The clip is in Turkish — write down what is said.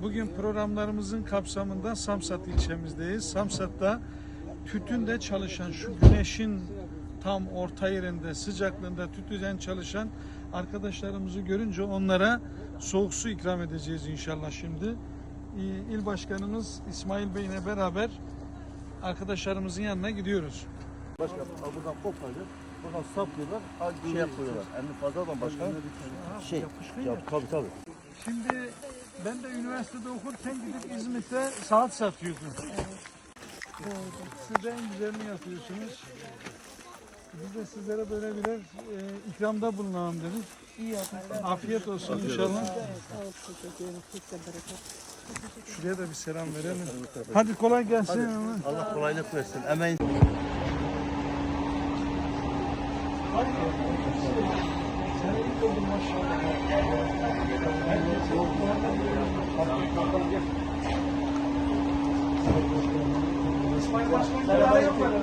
Bugün programlarımızın kapsamında Samsat ilçemizdeyiz. Samsat'ta tütünde çalışan, şu güneşin tam orta yerinde, sıcaklığında tütünden çalışan arkadaşlarımızı görünce onlara soğuk su ikram edeceğiz inşallah şimdi. İl Başkanımız İsmail Bey ile beraber arkadaşlarımızın yanına gidiyoruz. Başkanım buradan koparıyor. Buradan saplıyorlar. Şey yapıyorlar. Emri fazla olan başkanım. Şey. Ya tabii. Şimdi ben de üniversitede okurken gidip İzmit'te saat satıyordum. Siz de en güzelini yapıyorsunuz. Biz de sizlere böyle birer ikramda bulunalım dedik. İyi yapmışsın. Afiyet olsun inşallah. Sağ ol, teşekkür ederim. Çok da bereket. Şuraya da bir selam verelim. Hadi kolay gelsin. Allah kolaylık versin. Emeğin. İsmail Başkan, beraber yapalım.